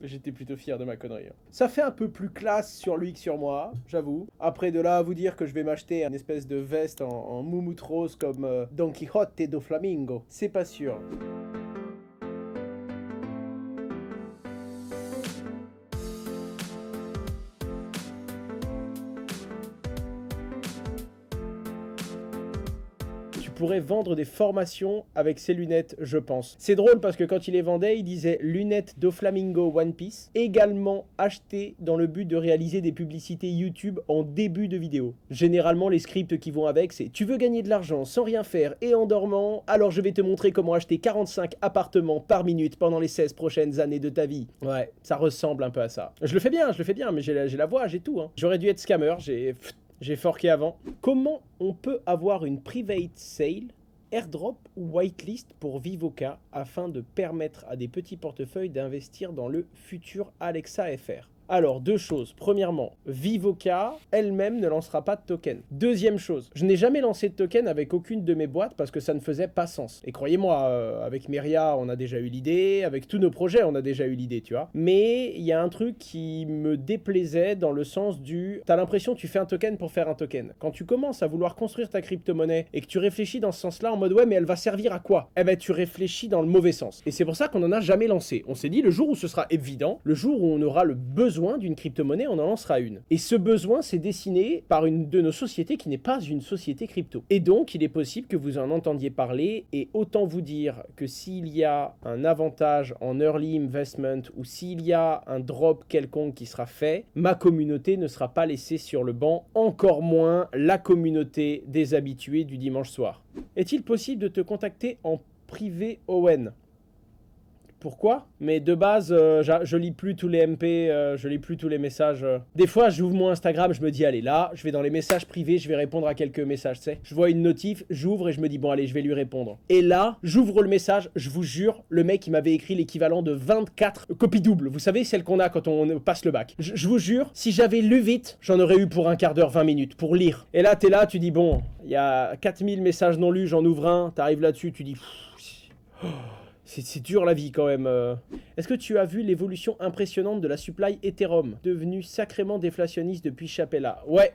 J'étais plutôt fier de ma connerie. Ça fait un peu plus classe sur lui que sur moi, j'avoue. Après, de là à vous dire que je vais m'acheter une espèce de veste en moumoute rose comme Don Quixote do Flamingo, c'est pas sûr. Pourrait vendre des formations avec ses lunettes, je pense. C'est drôle parce que quand il les vendait, il disait lunettes do Flamingo One Piece, également achetées dans le but de réaliser des publicités YouTube en début de vidéo. Généralement, les scripts qui vont avec, c'est tu veux gagner de l'argent sans rien faire et en dormant, alors je vais te montrer comment acheter 45 appartements par minute pendant les 16 prochaines années de ta vie. Ouais, ça ressemble un peu à ça. Je le fais bien, mais j'ai la voix, j'ai tout. Hein. J'aurais dû être scammer, j'ai forqué avant. Comment on peut avoir une private sale, airdrop ou whitelist pour Vivoca afin de permettre à des petits portefeuilles d'investir dans le futur Alexa FR? Alors, deux choses. Premièrement, Vivoca elle-même ne lancera pas de token. Deuxième chose, je n'ai jamais lancé de token avec aucune de mes boîtes parce que ça ne faisait pas sens. Et croyez-moi, avec Myria, on a déjà eu l'idée, avec tous nos projets, on a déjà eu l'idée, tu vois. Mais il y a un truc qui me déplaisait dans le sens du... T'as l'impression que tu fais un token pour faire un token. Quand tu commences à vouloir construire ta crypto-monnaie et que tu réfléchis dans ce sens-là en mode ouais, mais elle va servir à quoi? Eh ben, tu réfléchis dans le mauvais sens. Et c'est pour ça qu'on n'en a jamais lancé. On s'est dit, le jour où ce sera évident, le jour où on aura le besoin d'une crypto-monnaie, on en lancera une. Et ce besoin, c'est dessiné par une de nos sociétés qui n'est pas une société crypto. Et donc, il est possible que vous en entendiez parler, et autant vous dire que s'il y a un avantage en early investment, ou s'il y a un drop quelconque qui sera fait, ma communauté ne sera pas laissée sur le banc, encore moins la communauté des habitués du dimanche soir. Est-il possible de te contacter en privé, Owen? Pourquoi? Mais de base, je lis plus tous les MP, je lis plus tous les messages. Des fois, j'ouvre mon Instagram, je me dis, allez, là, je vais dans les messages privés, je vais répondre à quelques messages, tu sais. Je vois une notif, j'ouvre et je me dis, bon, allez, je vais lui répondre. Et là, j'ouvre le message, je vous jure, le mec, il m'avait écrit l'équivalent de 24 copies doubles. Vous savez, celles qu'on a quand on passe le bac. Je vous jure, si j'avais lu vite, j'en aurais eu pour un quart d'heure, 20 minutes, pour lire. Et là, t'es là, tu dis, bon, il y a 4000 messages non lus, j'en ouvre un, t'arrives là-dessus, tu dis... C'est dur la vie quand même. Est-ce que tu as vu l'évolution impressionnante de la supply Ethereum, devenue sacrément déflationniste depuis Chapella? Ouais,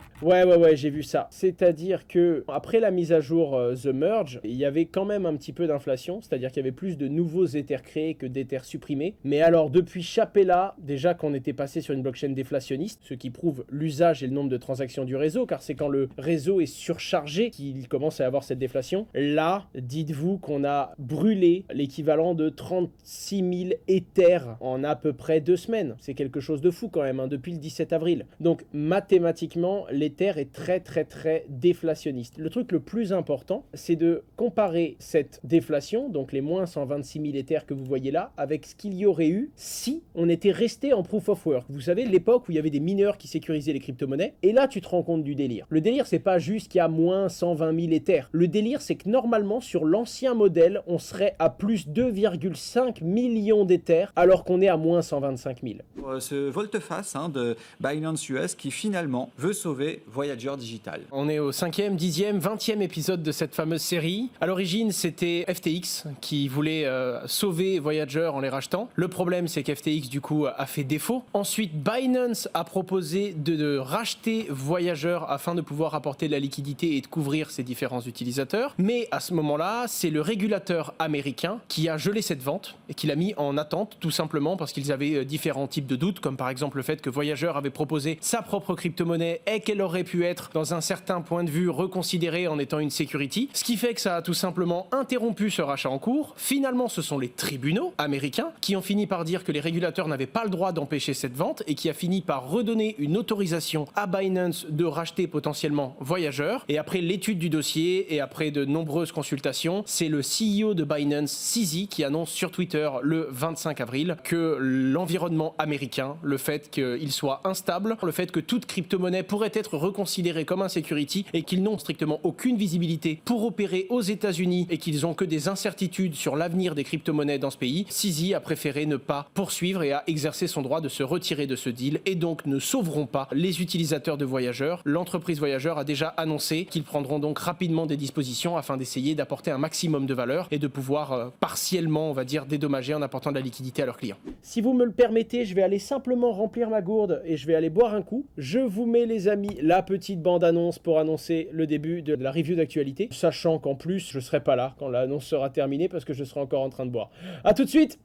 j'ai vu ça. C'est-à-dire que après la mise à jour The Merge, il y avait quand même un petit peu d'inflation, c'est-à-dire qu'il y avait plus de nouveaux Ethers créés que d'Ethers supprimés. Mais alors depuis Chapella, déjà qu'on était passé sur une blockchain déflationniste, ce qui prouve l'usage et le nombre de transactions du réseau, car c'est quand le réseau est surchargé qu'il commence à avoir cette déflation. Là, dites-vous qu'on a brûlé l'équivalent de 36 000 Ethers en à peu près 2 semaines. C'est quelque chose de fou quand même, hein, depuis le 17 avril. Donc mathématiquement, l'Ether est très déflationniste. Le truc le plus important, c'est de comparer cette déflation, donc les moins 126 000 Ethers que vous voyez là, avec ce qu'il y aurait eu si on était resté en Proof of Work. Vous savez, l'époque où il y avait des mineurs qui sécurisaient les crypto-monnaies, et là tu te rends compte du délire. Le délire, c'est pas juste qu'il y a moins 120 000 Ethers. Le délire, c'est que normalement, sur l'ancien modèle, on serait à plus 2,5 millions d'Ethers, alors qu'on est à moins 125 000. Ce volte-face de Binance US qui finalement veut sauver Voyager Digital. On est au 5e, 10e, 20e épisode de cette fameuse série. À l'origine, c'était FTX qui voulait sauver Voyager en les rachetant. Le problème, c'est qu'FTX, du coup, a fait défaut. Ensuite, Binance a proposé de racheter Voyager afin de pouvoir apporter de la liquidité et de couvrir ses différents utilisateurs. Mais à ce moment-là, c'est le régulateur américain qui a gelé cette vente et qui l'a mis en attente, tout simplement parce qu'ils avaient différents types de doutes, comme par exemple le fait que Voyager avait proposé sa propre crypto-monnaie et qu'elle aurait pu être, dans un certain point de vue, reconsidérée en étant une security, ce qui fait que ça a tout simplement interrompu ce rachat en cours. Finalement, ce sont les tribunaux américains qui ont fini par dire que les régulateurs n'avaient pas le droit d'empêcher cette vente et qui a fini par redonner une autorisation à Binance de racheter potentiellement Voyager. Et après l'étude du dossier et après de nombreuses consultations, c'est le CEO de Binance, CZ, qui annonce sur Twitter le 25 avril que l'environnement américain, le fait qu'il soit instable, le fait que toute crypto-monnaie pourrait être reconsidérée comme un security et qu'ils n'ont strictement aucune visibilité pour opérer aux États-Unis et qu'ils ont que des incertitudes sur l'avenir des crypto-monnaies dans ce pays, CZ a préféré ne pas poursuivre et a exercé son droit de se retirer de ce deal et donc ne sauveront pas les utilisateurs de Voyager. L'entreprise Voyager a déjà annoncé qu'ils prendront donc rapidement des dispositions afin d'essayer d'apporter un maximum de valeur et de pouvoir partiellement réellement, on va dire, dédommagés en apportant de la liquidité à leurs clients. Si vous me le permettez, je vais aller simplement remplir ma gourde et je vais aller boire un coup. Je vous mets, les amis, la petite bande-annonce pour annoncer le début de la review d'actualité, sachant qu'en plus, je serai pas là quand l'annonce sera terminée parce que je serai encore en train de boire. A tout de suite!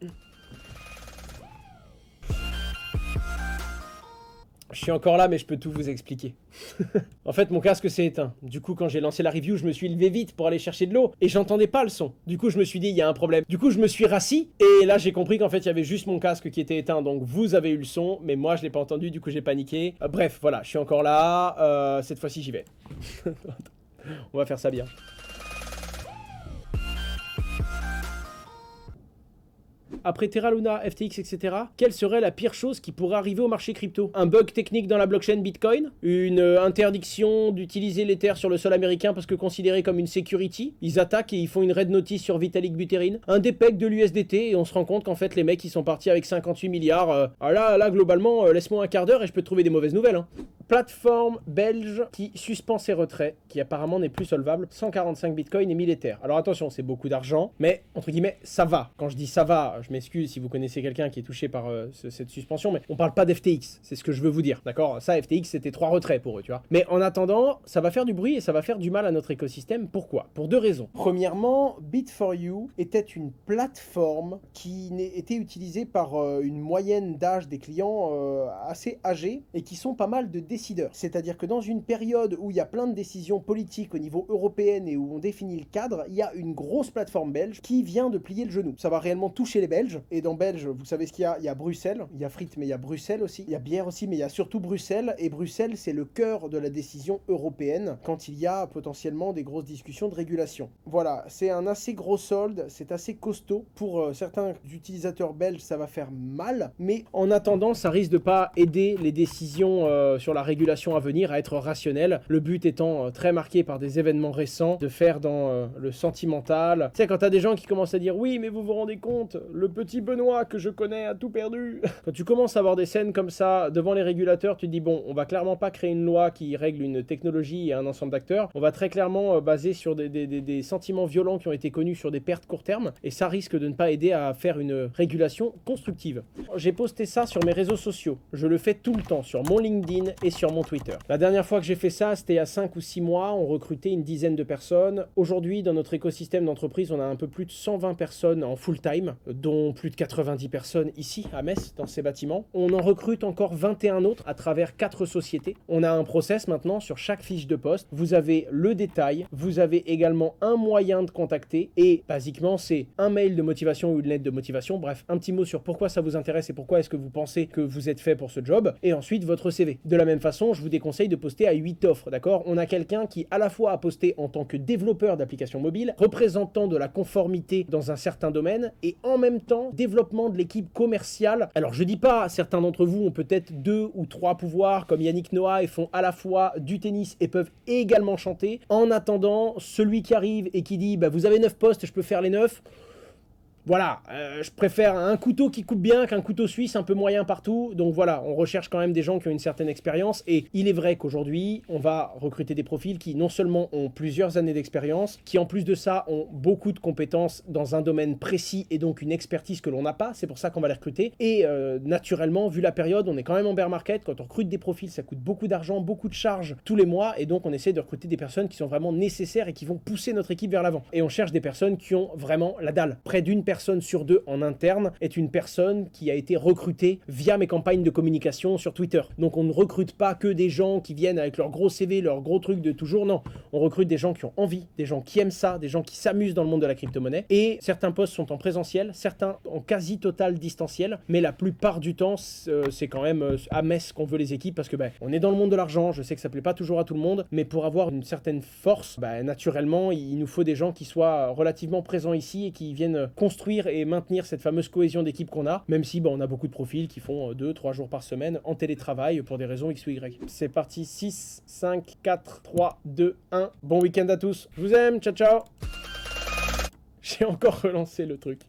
Je suis encore là, mais je peux tout vous expliquer. En fait, mon casque s'est éteint. Du coup, quand j'ai lancé la review, je me suis levé vite pour aller chercher de l'eau et j'entendais pas le son. Du coup, je me suis dit, il y a un problème. Du coup, je me suis rassis et là, j'ai compris qu'en fait, il y avait juste mon casque qui était éteint. Donc, vous avez eu le son, mais moi, je l'ai pas entendu. Du coup, j'ai paniqué. Bref, voilà, je suis encore là. Cette fois-ci, j'y vais. On va faire ça bien. Après Terra Luna, FTX, etc., quelle serait la pire chose qui pourrait arriver au marché crypto? Un bug technique dans la blockchain Bitcoin? Une interdiction d'utiliser l'Ether sur le sol américain parce que considéré comme une security? Ils attaquent et ils font une raid notice sur Vitalik Buterin? Un dépeg de l'USDT et on se rend compte qu'en fait les mecs ils sont partis avec 58 milliards. Ah là globalement, laisse-moi un quart d'heure et je peux te trouver des mauvaises nouvelles. Hein. Plateforme belge qui suspend ses retraits, qui apparemment n'est plus solvable, 145 bitcoins et 1000 Ether. Alors attention, c'est beaucoup d'argent, mais entre guillemets, ça va. Quand je dis ça va, je m'excuse si vous connaissez quelqu'un qui est touché par cette suspension, mais on parle pas d'FTX, c'est ce que je veux vous dire, d'accord? Ça, FTX, c'était 3 retraits pour eux, tu vois. Mais en attendant, ça va faire du bruit et ça va faire du mal à notre écosystème. Pourquoi? Pour 2 raisons. Premièrement, Bit4You était une plateforme qui était utilisée par une moyenne d'âge des clients assez âgés et qui sont pas mal de décideurs. C'est-à-dire que dans une période où il y a plein de décisions politiques au niveau européen et où on définit le cadre, il y a une grosse plateforme belge qui vient de plier le genou. Ça va réellement toucher les Belges. Et dans Belge, vous savez ce qu'il y a? Il y a Bruxelles, il y a frites, mais il y a Bruxelles aussi. Il y a bière aussi, mais il y a surtout Bruxelles. Et Bruxelles, c'est le cœur de la décision européenne quand il y a potentiellement des grosses discussions de régulation. Voilà, c'est un assez gros solde, c'est assez costaud. Pour certains utilisateurs belges, ça va faire mal. Mais en attendant, ça risque de pas aider les décisions sur la régulation à venir à être rationnelle. Le but étant très marqué par des événements récents, de faire dans le sentimental. Tu sais, quand t'as des gens qui commencent à dire « Oui, mais vous vous rendez compte, le petit Benoît que je connais a tout perdu ». Quand tu commences à avoir des scènes comme ça devant les régulateurs, tu te dis « Bon, on va clairement pas créer une loi qui règle une technologie et un ensemble d'acteurs. On va très clairement baser sur des sentiments violents qui ont été connus sur des pertes court terme. Et ça risque de ne pas aider à faire une régulation constructive. » J'ai posté ça sur mes réseaux sociaux. Je le fais tout le temps sur mon LinkedIn et sur mon Twitter. La dernière fois que j'ai fait ça, c'était il y a 5 ou 6 mois. On recrutait une dizaine de personnes. Aujourd'hui, dans notre écosystème d'entreprise, on a un peu plus de 120 personnes en full-time, dont plus de 90 personnes ici, à Metz, dans ces bâtiments. On en recrute encore 21 autres à travers 4 sociétés. On a un process maintenant sur chaque fiche de poste. Vous avez le détail, vous avez également un moyen de contacter et, basiquement, c'est un mail de motivation ou une lettre de motivation. Bref, un petit mot sur pourquoi ça vous intéresse et pourquoi est-ce que vous pensez que vous êtes fait pour ce job. Et ensuite, votre CV. De la même façon, je vous déconseille de poster à 8 offres, d'accord? On a quelqu'un qui à la fois a posté en tant que développeur d'applications mobiles, représentant de la conformité dans un certain domaine, et en même temps, développement de l'équipe commerciale. Alors je dis pas, certains d'entre vous ont peut-être 2 ou 3 pouvoirs, comme Yannick Noah, et font à la fois du tennis et peuvent également chanter. En attendant, celui qui arrive et qui dit, bah, vous avez 9 postes, je peux faire les 9. Voilà, je préfère un couteau qui coupe bien qu'un couteau suisse un peu moyen partout. Donc voilà, on recherche quand même des gens qui ont une certaine expérience. Et il est vrai qu'aujourd'hui, on va recruter des profils qui non seulement ont plusieurs années d'expérience, qui en plus de ça ont beaucoup de compétences dans un domaine précis et donc une expertise que l'on n'a pas. C'est pour ça qu'on va les recruter. Et naturellement, vu la période, on est quand même en bear market. Quand on recrute des profils, ça coûte beaucoup d'argent, beaucoup de charges tous les mois. Et donc on essaie de recruter des personnes qui sont vraiment nécessaires et qui vont pousser notre équipe vers l'avant. Et on cherche des personnes qui ont vraiment la dalle. Près d'une personne sur 2 en interne est une personne qui a été recrutée via mes campagnes de communication sur Twitter. Donc on ne recrute pas que des gens qui viennent avec leur gros CV, leur gros truc de toujours, non. On recrute des gens qui ont envie, des gens qui aiment ça, des gens qui s'amusent dans le monde de la crypto-monnaie. Et certains postes sont en présentiel, certains en quasi total distanciel, mais la plupart du temps, c'est quand même à Metz qu'on veut les équipes parce que on est dans le monde de l'argent, je sais que ça plaît pas toujours à tout le monde, mais pour avoir une certaine force, naturellement, il nous faut des gens qui soient relativement présents ici et qui viennent construire et maintenir cette fameuse cohésion d'équipe qu'on a, même si on a beaucoup de profils qui font 2-3 jours par semaine en télétravail pour des raisons X ou Y. C'est parti, 6, 5, 4, 3, 2, 1. Bon week-end à tous. Je vous aime, ciao ciao. J'ai encore relancé le truc.